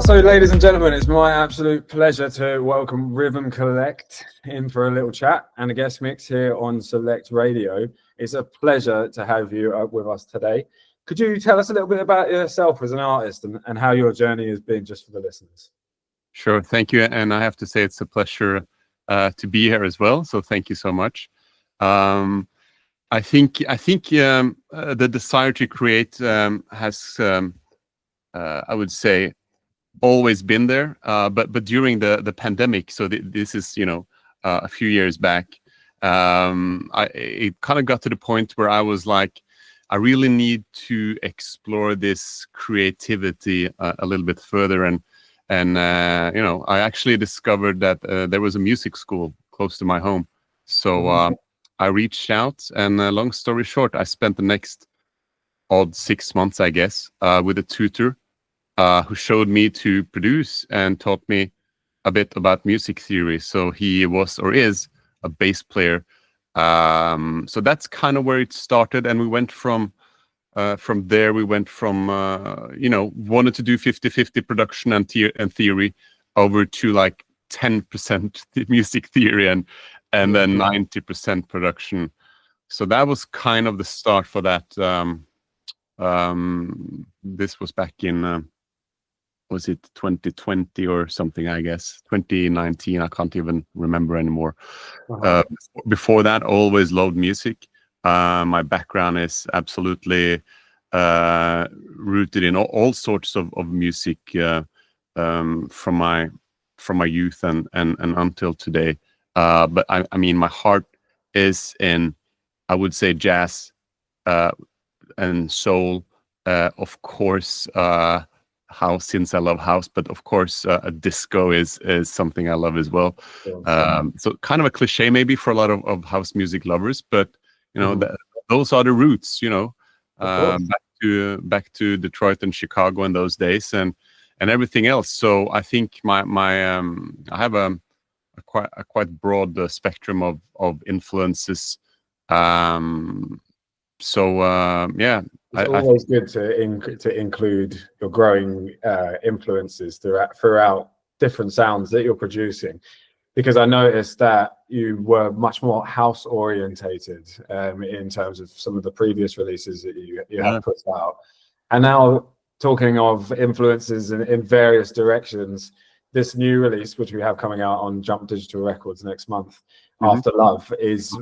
So, ladies and gentlemen, it's my absolute pleasure to welcome Rhythm Collect in for a little chat and a guest mix here on Select Radio. It's a pleasure to have you up with us today. Could you tell us a little bit about yourself as an artist and how your journey has been, just for the listeners? Sure, thank you. And I have to say it's a pleasure to be here as well. So thank you so much. I think the desire to create has, I would say, always been there. But during the pandemic, so this is a few years back, it kind of got to the point where I was like, I really need to explore this creativity a little bit further, and I actually discovered that there was a music school close to my home. So I reached out, and long story short, I spent the next odd 6 months, I guess, with a tutor who showed me to produce and taught me a bit about music theory. So he was or is a bass player. So that's kind of where it started, and we went from there. We went from wanted to do 50-50 production and theory over to like 10% music theory and then 90% production. So that was kind of the start for that. This was back in was it 2020 or something, I guess 2019, I can't even remember anymore. Before that, always loved music. My background is absolutely rooted in all sorts of music from my youth and until today. But I mean, my heart is in, I would say, jazz and soul. Of course, house, since I love house, but of course, a disco is something I love as well. So kind of a cliche maybe for a lot of house music lovers, but those are the roots, back to Detroit and Chicago in those days, and everything else. So I think my I have a quite broad spectrum of influences. It's always good to include your growing influences throughout different sounds that you're producing, because I noticed that you were much more house orientated in terms of some of the previous releases that you have put out. And now, talking of influences in various directions, this new release, which we have coming out on Jump Digital Records next month, After Love, is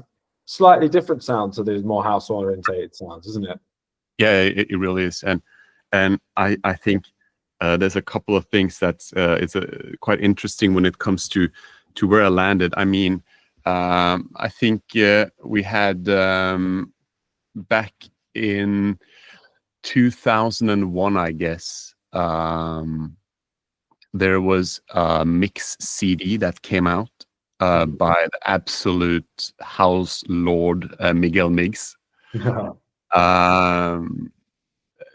slightly different sound to these more house orientated sounds, isn't it? Yeah, it really is. And I think there's a couple of things that's it's quite interesting when it comes to where I landed. I mean, I think we had back in 2001, I guess, there was a mix CD that came out by the absolute house lord Miguel Miggs.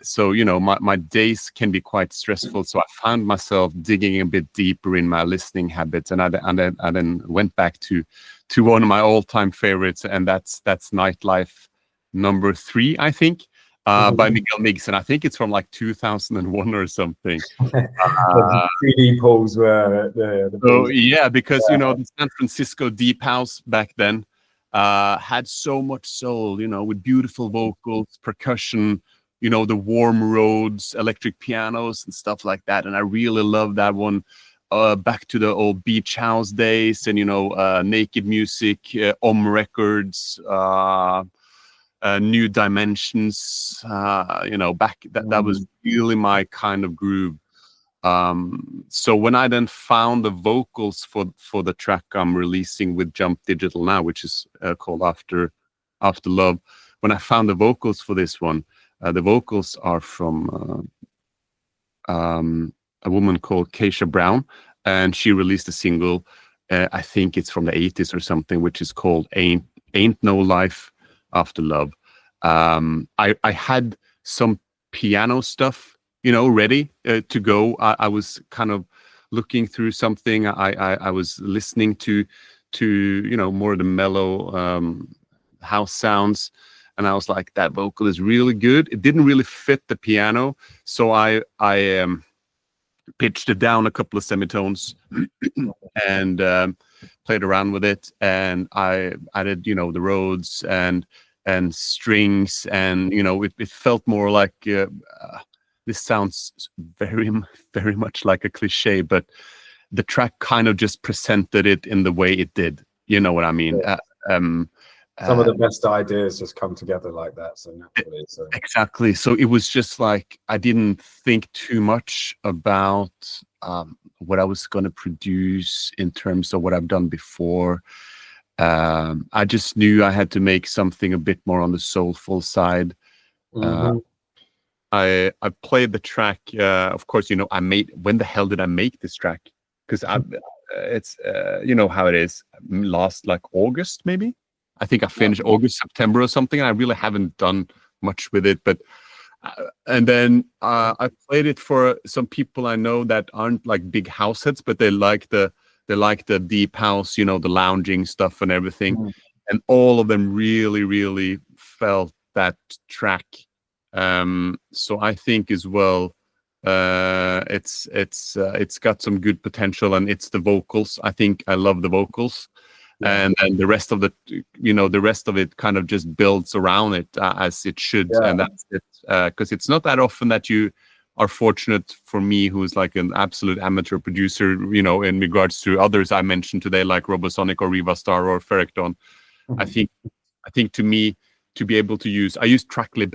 So my days can be quite stressful, so I found myself digging a bit deeper in my listening habits, and I then went back to one of my all-time favorites, and that's Nightlife number 3, I think, by Miguel Miggs, and I think it's from like 2001 or something. The CD pulls were the so yeah, because the San Francisco deep house back then had so much soul, with beautiful vocals, percussion, the warm roads, electric pianos and stuff like that. And I really love that one. Back to the old beach house days and, Naked Music, Records, New Dimensions, back that was really my kind of groove. So when I then found the vocals for the track I'm releasing with Jump Digital now, which is called After Love, when I found the vocals for this one, the vocals are from a woman called Keisha Brown, and she released a single, I think it's from the 80s or something, which is called Ain't No Life After Love. I had some piano stuff, ready to go. I was kind of looking through something. I was listening to more of the mellow house sounds, and I was like, that vocal is really good. It didn't really fit the piano, so I pitched it down a couple of semitones, and played around with it. And I added, you know, the Rhodes and strings, and you know, it felt more like this sounds very much like a cliche, but the track kind of just presented it in the way it did. You know what I mean? Yeah. Some of the best ideas just come together like that, so naturally. So. Exactly. So it was just like I didn't think too much about what I was going to produce in terms of what I've done before. I just knew I had to make something a bit more on the soulful side. I played the track. Of course, you know, when the hell did I make this track? Because it's you know how it is. Last like August maybe. I think I finished August, September or something. And I really haven't done much with it, but and then I played it for some people I know that aren't like big house heads, but they like the deep house, you know, the lounging stuff and everything. And all of them really felt that track. So I think as well, it's got some good potential, and it's the vocals. I think I love the vocals. And then the rest of it kind of just builds around it as it should. And that's it, because it's not that often that you are fortunate, for me, who's like an absolute amateur producer, you know, in regards to others I mentioned today, like Robosonic or Riva Star or Ferric Dawn. I think to me, to be able to use, I use Tracklib,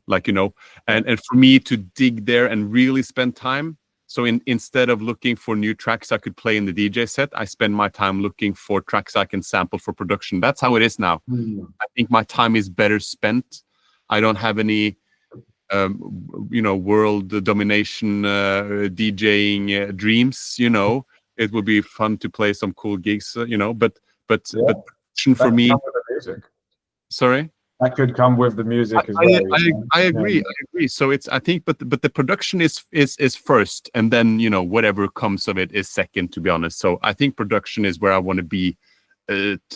like, you know, and for me to dig there and really spend time. So instead of looking for new tracks I could play in the DJ set, I spend my time looking for tracks I can sample for production. That's how it is now. I think my time is better spent. I don't have any, you know, world domination DJing dreams. You know, it would be fun to play some cool gigs. You know, but production for me. Sorry. That could come with the music as well. I agree. So it's, I think, but the production is first, and then, you know, whatever comes of it is second, to be honest. So I think production is where I want to be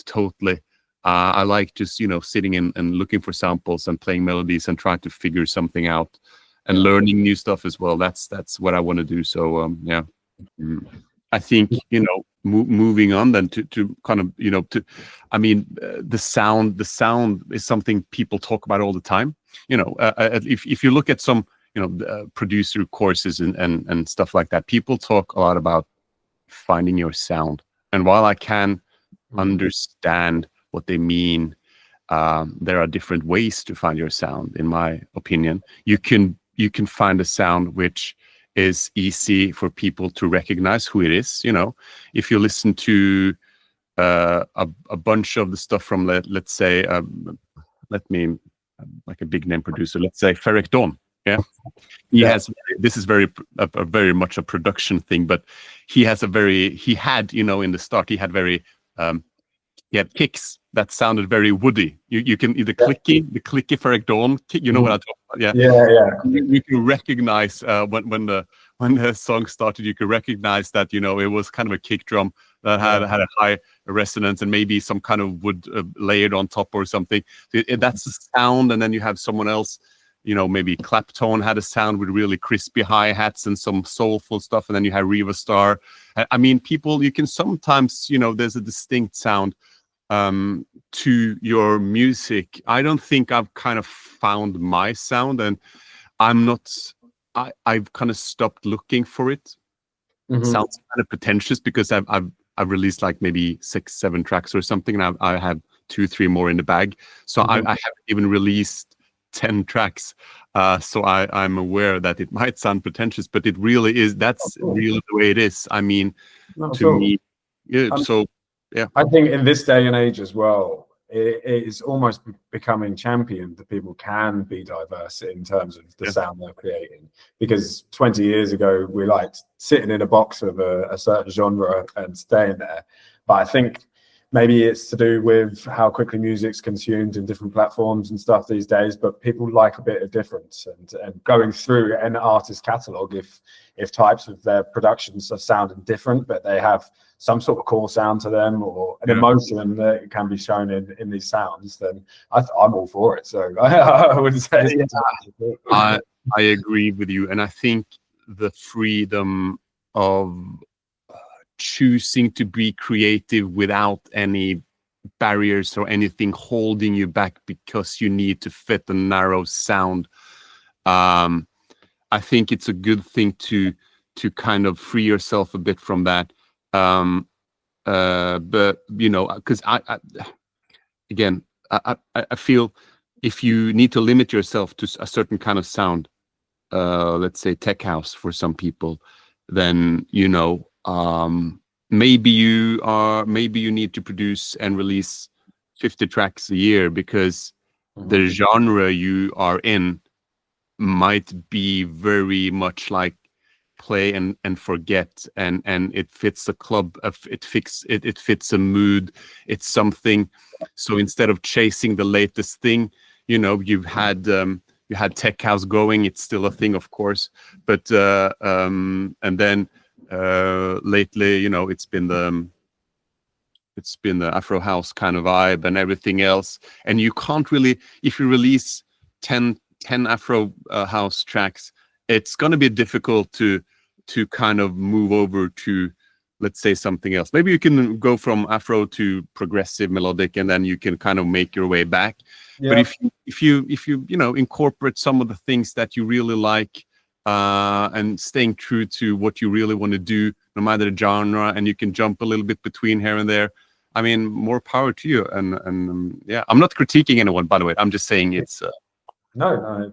totally. I like just, you know, sitting and looking for samples and playing melodies and trying to figure something out and learning new stuff as well. That's what I want to do. So I think, you know, moving on then to kind of, you know, I mean, the sound is something people talk about all the time. You know, if you look at some, you know, producer courses and stuff like that, people talk a lot about finding your sound. And while I can understand what they mean, there are different ways to find your sound. In my opinion, you can find a sound which is easy for people to recognize who it is. You know, if you listen to a bunch of the stuff from, let's say, like a big name producer, let's say Ferric Dawn. He has, this is very much a production thing, but he had, you know, in the start, he had kicks that sounded very woody. You can the clicky Ferric Dawn, you know what I'm talking about? You can recognize when the song started, you could recognize that, you know, it was kind of a kick drum that had a high resonance and maybe some kind of wood layered on top or something. That's the sound. And then you have someone else, you know, maybe Claptone had a sound with really crispy hi-hats and some soulful stuff. And then you have Riva Star. I mean, people, you can sometimes, you know, there's a distinct sound to your music. I don't think I've kind of found my sound, and I've kind of stopped looking for it. It sounds kind of pretentious because I've released like maybe 6-7 tracks or something, and I have 2-3 more in the bag. So I haven't even released 10 tracks. So I'm aware that it might sound pretentious, but it really is. That's really the way it is. I mean, me, I think in this day and age as well, it is almost becoming championed that people can be diverse in terms of the sound they're creating. Because 20 years ago, we liked sitting in a box of a certain genre and staying there. But I think maybe it's to do with how quickly music's consumed in different platforms and stuff these days. But people like a bit of difference, and going through an artist catalogue, if types of their productions are sounding different, but they have some sort of core sound to them or an emotion that can be shown in these sounds, then I'm all for it. So I would say I agree with you, and I think the freedom choosing to be creative without any barriers or anything holding you back because you need to fit a narrow sound. I think it's a good thing to kind of free yourself a bit from that. But you know, because I feel if you need to limit yourself to a certain kind of sound, let's say tech house for some people, then you know, maybe you need to produce and release 50 tracks a year because the genre you are in might be very much like play and forget, and it fits a club, it fits a mood, it's something. So instead of chasing the latest thing, you know, you had tech house going, it's still a thing of course, but and then lately, you know, it's been the Afro house kind of vibe and everything else, and you can't really, if you release 10 Afro house tracks, it's going to be difficult to kind of move over to, let's say, something else. Maybe you can go from Afro to progressive melodic, and then you can kind of make your way back. Yeah. But if you you know, incorporate some of the things that you really like, and staying true to what you really want to do, no matter the genre, and you can jump a little bit between here and there, I mean, more power to you. And yeah, I'm not critiquing anyone, by the way. I'm just saying it's. No, not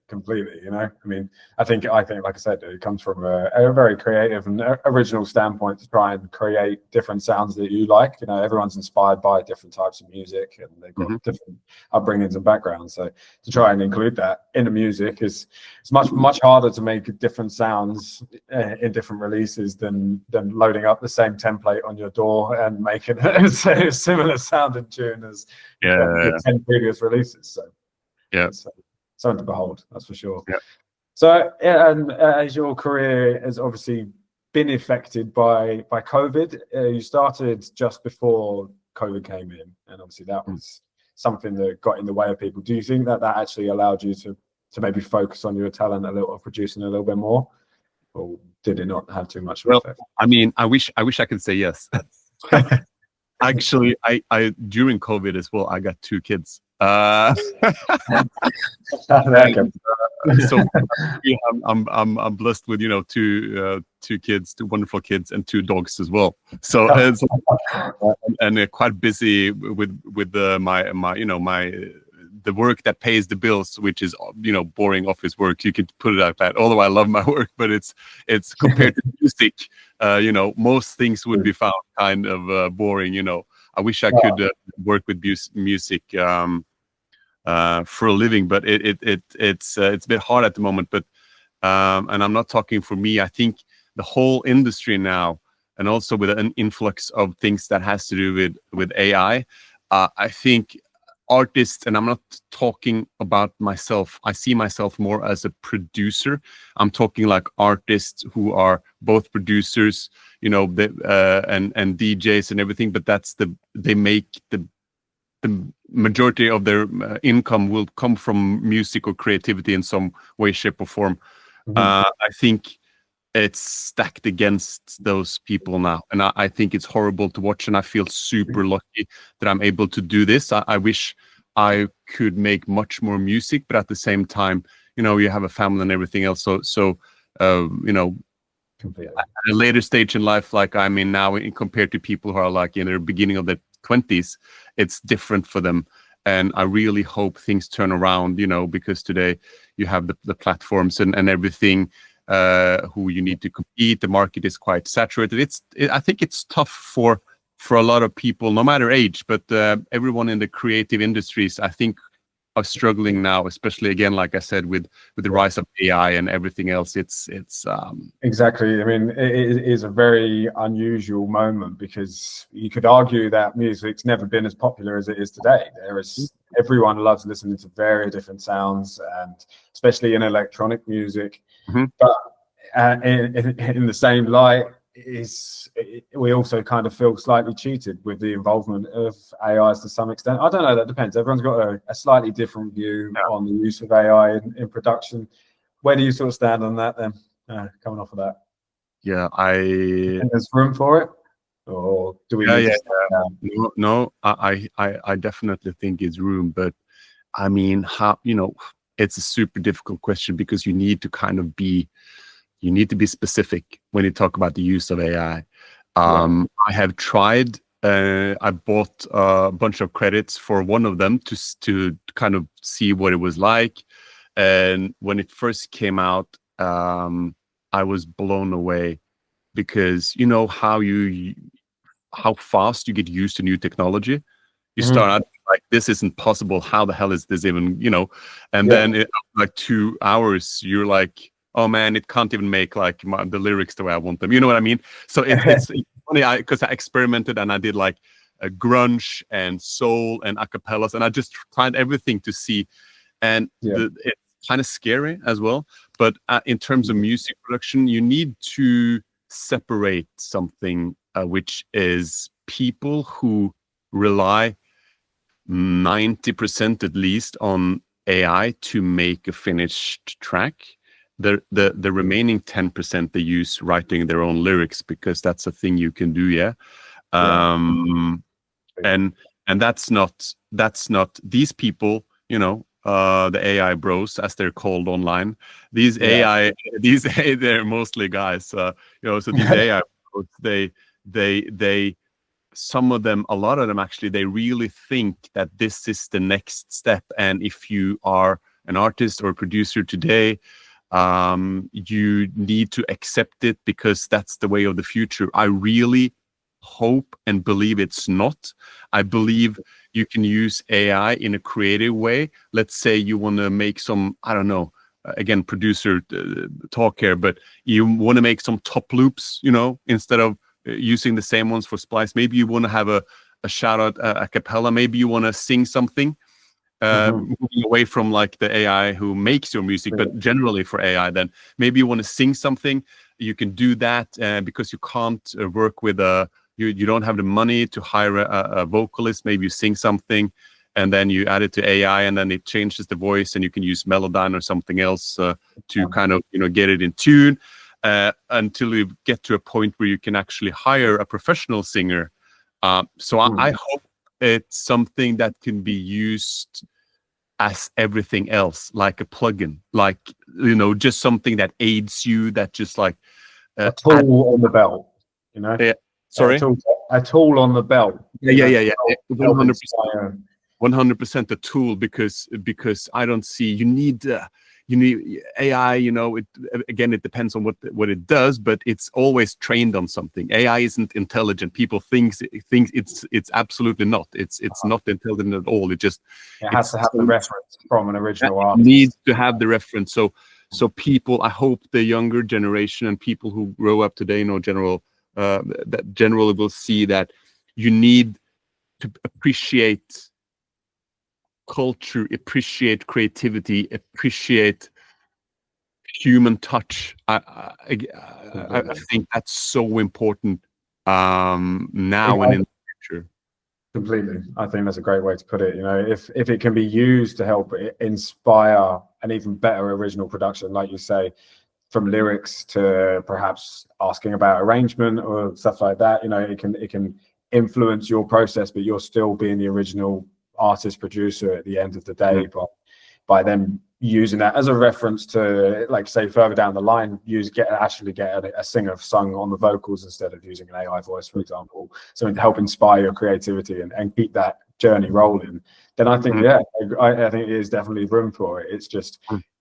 completely. You know, I mean, I think, like I said, it comes from a very creative and original standpoint to try and create different sounds that you like. You know, everyone's inspired by different types of music, and they've got different upbringings and backgrounds. So to try and include that in the music it's much harder to make different sounds in different releases than loading up the same template on your door and making a similar sounding tune as 10 previous releases. So. Yeah, something to behold, that's for sure. Yeah. So, and as your career has obviously been affected by COVID, you started just before COVID came in, and obviously that was something that got in the way of people. Do you think that actually allowed you to maybe focus on your talent a little, or producing a little bit more, or did it not have too much of an effect? I mean, I wish I could say yes. Actually, I during COVID as well, I got 2 kids. So I'm blessed with, you know, 2 kids, 2 wonderful kids, and 2 dogs as well. So it's, and quite busy with my you know, the work that pays the bills, which is, you know, boring office work. You could put it like that. Although I love my work, but it's compared to music, you know, most things would be found kind of boring. You know, I wish I could work with music for a living, but it's a bit hard at the moment. But and I'm not talking for me. I think the whole industry now, and also with an influx of things that has to do with AI, I think artists, and I'm not talking about myself, I see myself more as a producer. I'm talking like artists who are both producers, you know, and DJs and everything, but they make the majority of their income will come from music or creativity in some way, shape, or form. I think it's stacked against those people now, and I think it's horrible to watch, and I feel super lucky that I'm able to do this. I wish I could make much more music, but at the same time, you know, you have a family and everything else, so you know, completely. At a later stage in life, like I'm in now, compared to people who are like in the beginning of their 20s, it's different for them. And I really hope things turn around, you know, because today you have the platforms and everything, who you need to compete. The market is quite saturated. I think it's tough for a lot of people, no matter age, but everyone in the creative industries, I think, are struggling now, especially, again, like I said, with the rise of AI and everything else. It's exactly. I mean, it is a very unusual moment, because you could argue that music's never been as popular as it is today. Everyone loves listening to very different sounds, and especially in electronic music. But in the same light, we also kind of feel slightly cheated with the involvement of AIs to some extent. I don't know, that depends. Everyone's got a slightly different view on the use of AI in production. Where do you sort of stand on that then, coming off of that? Yeah, And there's room for it, or do we need to No, I definitely think it's room, but I mean, how, it's a super difficult question because you need to be specific when you talk about the use of AI. I have tried. I bought a bunch of credits for one of them to kind of see what it was like, and when it first came out, I was blown away because you know how fast you get used to new technology. You start out like, this isn't possible. How the hell is this even, And then like 2 hours, you're like, oh man, it can't even make like the lyrics the way I want them. You know what I mean? So it's funny because I experimented and I did like a grunge and soul and acapellas, and I just tried everything to see. And it's kind of scary as well. But in terms of music production, you need to separate something which is people who rely 90% at least on AI to make a finished track. The remaining 10% they use writing their own lyrics because that's a thing you can do. And that's not these people, the AI bros as they're called online. These they're mostly guys, so these AI bros, they some of them, a lot of them actually, they really think that this is the next step. And if you are an artist or a producer today, you need to accept it because that's the way of the future. I really hope and believe it's not. I believe you can use AI in a creative way. Let's say you want to make some, I don't know, again, producer talk here, but you want to make some top loops, instead of using the same ones for splice. Maybe you want to have a shout out a cappella. Maybe you want to sing something, moving away from like the AI who makes your music, but generally for AI, then maybe you want to sing something. You can do that because you can't work with you don't have the money to hire a vocalist. Maybe you sing something and then you add it to AI and then it changes the voice, and you can use Melodyne or something else to kind of get it in tune. Until you get to a point where you can actually hire a professional singer. So I hope it's something that can be used as everything else, like a plugin, like, just something that aids you, that just like a tool on the belt, Yeah. Sorry? A tool on the belt. Yeah. 100% a tool because I don't see you need AI. It depends on what it does, but it's always trained on something. AI isn't intelligent. People think it's absolutely not. It's not intelligent at all. It has to have the reference from an original artist. Needs to have the reference. So people, I hope the younger generation and people who grow up today, that generally will see that you need to appreciate culture, appreciate creativity, appreciate human touch. I think that's so important now and in the future. Completely. I think that's a great way to put it. If it can be used to help inspire an even better original production, like you say, from lyrics to perhaps asking about arrangement or stuff like that, it can influence your process, but you're still being the original artist producer at the end of the day. But by them using that as a reference to, like, say, further down the line, get a singer sung on the vocals instead of using an AI voice, for example, something to help inspire your creativity and keep that journey rolling, then I think I think it is definitely room for it. It's just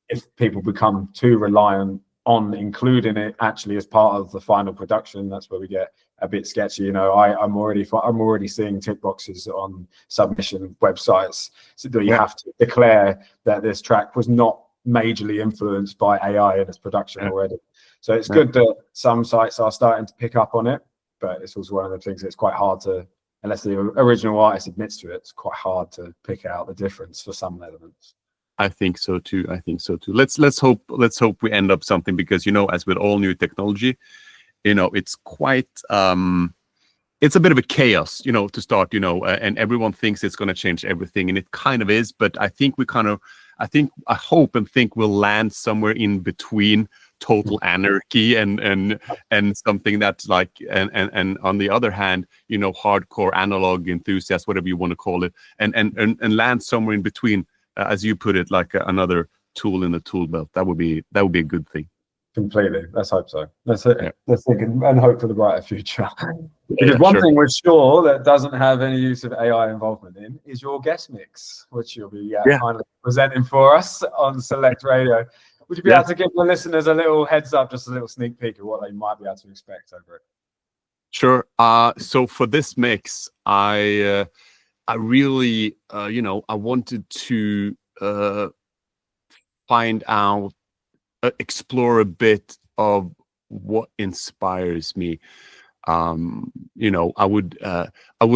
if people become too reliant on including it actually as part of the final production, that's where we get a bit sketchy. I'm already seeing tick boxes on submission websites so that you have to declare that this track was not majorly influenced by AI in its production already. So it's good that some sites are starting to pick up on it, but it's also one of the things that's quite hard to, unless the original artist admits to it, it's quite hard to pick out the difference for some elements. I think so too. Let's hope we end up something, because as with all new technology, it's quite it's a bit of a chaos, to start, and everyone thinks it's going to change everything, and it kind of is. But I think I hope and think we'll land somewhere in between total anarchy and something that's like and on the other hand, you know, hardcore analog enthusiast, whatever you want to call it, and land somewhere in between, as you put it, like another tool in the tool belt. That would be a good thing. Completely. Let's hope so. Let's think and hope for the brighter future. Because Yeah, one sure. thing we're sure that doesn't have any use of AI involvement in is your guest mix, which you'll be kindly presenting for us on Select Radio. Would you be able to give the listeners a little heads up, just a little sneak peek of what they might be able to expect over it? Sure. So for this mix, I really, you know, I wanted to find out, explore a bit of what inspires me. You know, I would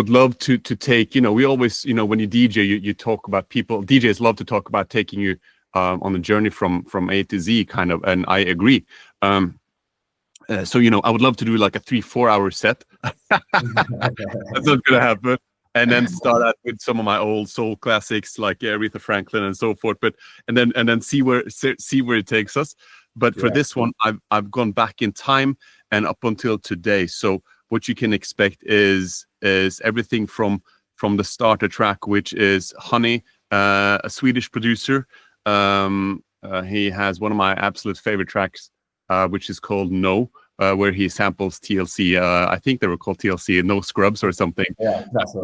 love to take, you know, we always, you know, when you DJ, you talk about people, DJs love to talk about taking you on a journey from A to Z kind of, and I agree. So, you know, I would love to do like a 3-4 hour set. That's not gonna happen. And then start out with some of my old soul classics like Aretha Franklin and so forth. But and then see where it takes us. But for this one, I've gone back in time and up until today. So what you can expect is everything from the starter track, which is Honey, a Swedish producer. He has one of my absolute favorite tracks, which is called No, where he samples TLC. I think they were called TLC, No Scrubs or something. Yeah, that's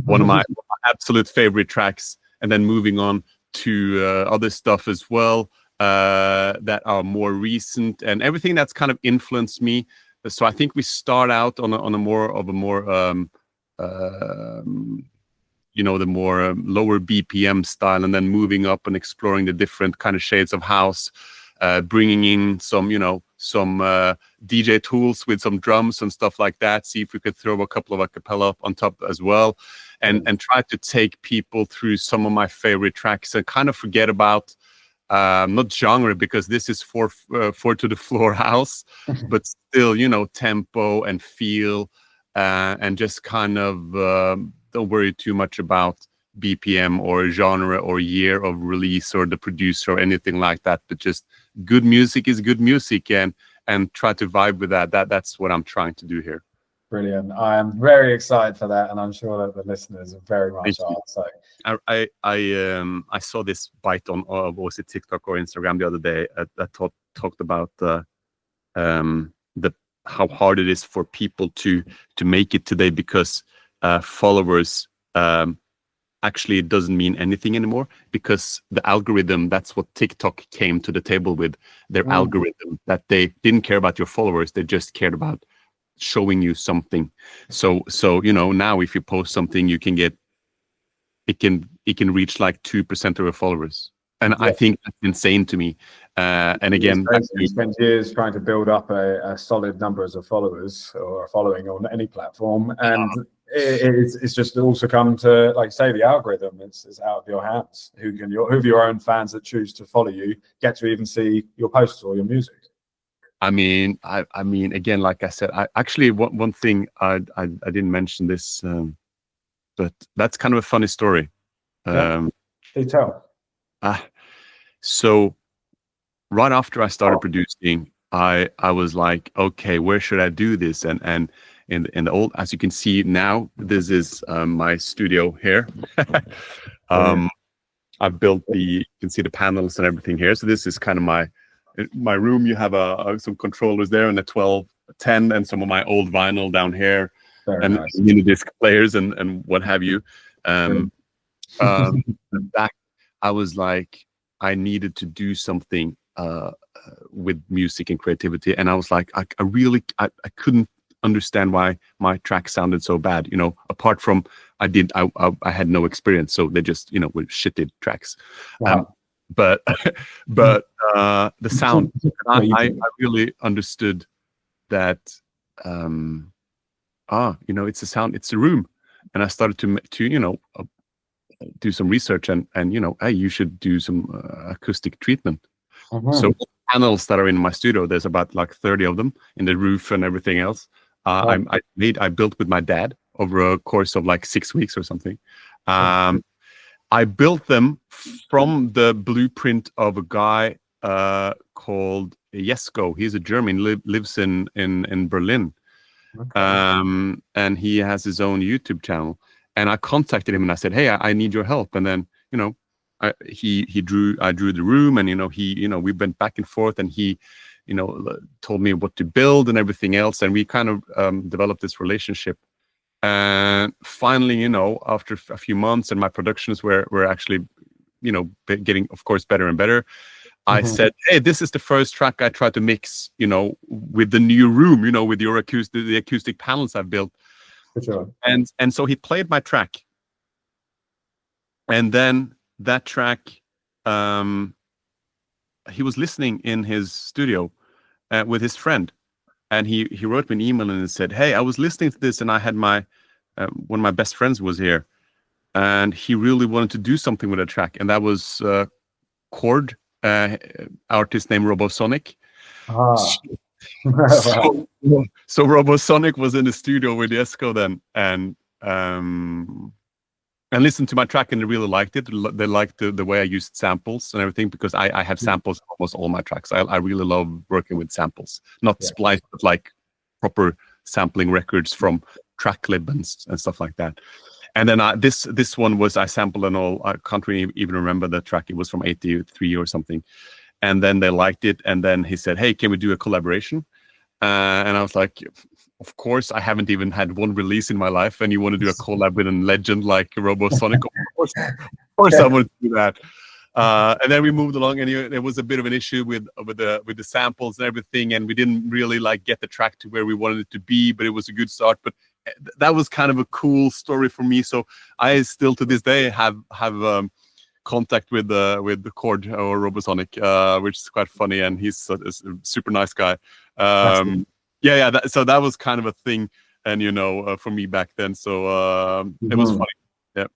one of my absolute favorite tracks. And then moving on to other stuff as well that are more recent and everything that's kind of influenced me. So I think we start out on a more you know, the more lower BPM style, and then moving up and exploring the different kind of shades of house, bringing in some, you know, some DJ tools with some drums and stuff like that. See if we could throw a couple of acapella up on top as well, and try to take people through some of my favorite tracks and kind of forget about not genre, because this is for to the floor house, but still, you know, tempo and feel, and just kind of don't worry too much about BPM or genre or year of release or the producer or anything like that. But just good music is good music, and try to vibe with that. That's what I'm trying to do here. Brilliant. I am very excited for that, and I'm sure that the listeners very much are. So I saw this bite on was it TikTok or Instagram the other day that talked about the how hard it is for people to make it today, because followers actually it doesn't mean anything anymore, because the algorithm, that's what TikTok came to the table with, their algorithm, that they didn't care about your followers, they just cared about showing you something. So you know, now if you post something, you can get it can reach like 2% of your followers, and I think that's insane to me. And again, you spend years trying to build up a solid numbers of followers or a following on any platform, and it's just also come to, like say, the algorithm. It's out of your hands. Who of your own fans that choose to follow you get to even see your posts or your music? I mean, again, like I said, I actually one thing I didn't mention this, but that's kind of a funny story. They tell. So right after I started producing, I was like, okay, where should I do this? And in the old, as you can see now, this is my studio here. I built you can see the panels and everything here. So this is kind of my room. You have some controllers there and a 1210 and some of my old vinyl down here. Very and nice. mini disc players and what have you. Back, I was like, I needed to do something with music and creativity, and I was like, I couldn't understand why my track sounded so bad. You know, apart from I had no experience, so they just, you know, were shitty tracks. Wow. But the sound, I really understood that. You know, it's a sound, it's a room, and I started to you know, do some research and you know, hey, you should do some acoustic treatment. So panels that are in my studio, there's about like 30 of them in the roof and everything else. I built with my dad over a course of like 6 weeks or something. I built them from the blueprint of a guy called Jesko. He's a German, lives in Berlin. Okay. And he has his own YouTube channel. And I contacted him and I said, hey, I need your help. And then, I drew the room, and, we went back and forth, and he, told me what to build and everything else. And we kind of developed this relationship. And finally, after a few months, and my productions were actually, getting, of course, better and better. I said, hey, this is the first track I tried to mix, with the new room, with the acoustic panels I've built. For sure. And so he played my track. And then that track, he was listening in his studio with his friend. And he wrote me an email and said, hey, I was listening to this, and I had my, one of my best friends was here. And he really wanted to do something with a track. And that was Chord. Artist named Robosonic. So Robosonic was in the studio with Jesko then, and listened to my track, and they really liked it. They liked the way I used samples and everything, because I have samples in almost all my tracks. I really love working with samples, not spliced, but like proper sampling records from Tracklib and stuff like that. And then this one was, I sampled and all. I can't really even remember the track. It was from 83 or something. And then they liked it. And then he said, hey, can we do a collaboration? And I was like, of course, I haven't even had one release in my life. And you want to do a collab with a legend like Robosonic? Of course I want to do that. And then we moved along, and there was a bit of an issue with the samples and everything. And we didn't really get the track to where we wanted it to be, but it was a good start. But that was kind of a cool story for me. So I still to this day have contact with the Chord or Robosonic, which is quite funny, and he's a super nice guy. So that was kind of a thing, and for me back then. So it was funny. Yeah.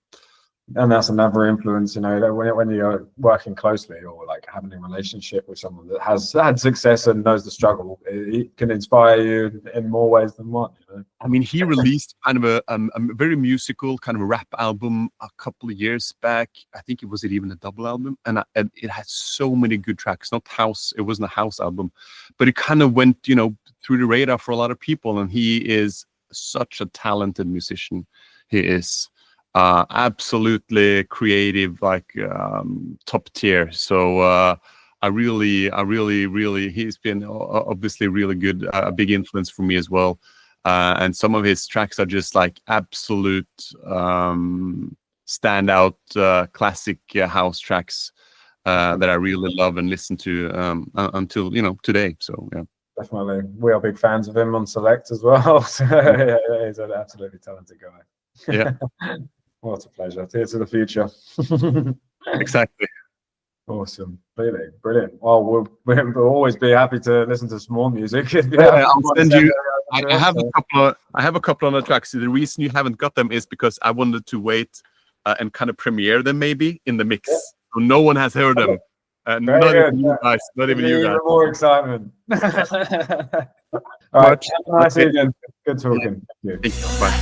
And that's another influence, that when you're working closely or having a relationship with someone that has had success and knows the struggle, it can inspire you in more ways than one. I mean, he released kind of a very musical kind of rap album a couple of years back. I think it was even a double album, and it had so many good tracks. Not house, it wasn't a house album, but it kind of went, through the radar for a lot of people. And he is such a talented musician. He is. Absolutely creative, top tier. So I really, he's been obviously really good, a big influence for me as well. And some of his tracks are just absolute standout classic house tracks that I really love and listen to until today. So yeah. Definitely, we are big fans of him on Select as well. So yeah, he's an absolutely talented guy. Yeah. What a pleasure. Here's to the future. Exactly. Awesome. Really brilliant. Well, we'll always be happy to listen to some more music. I'll send you. I have a couple of other tracks. The reason you haven't got them is because I wanted to wait and kind of premiere them maybe in the mix. Yeah. So no one has heard them. Not even you guys. Not even you guys. More excitement. All right. Nice evening. Good talking. Thank you. Bye.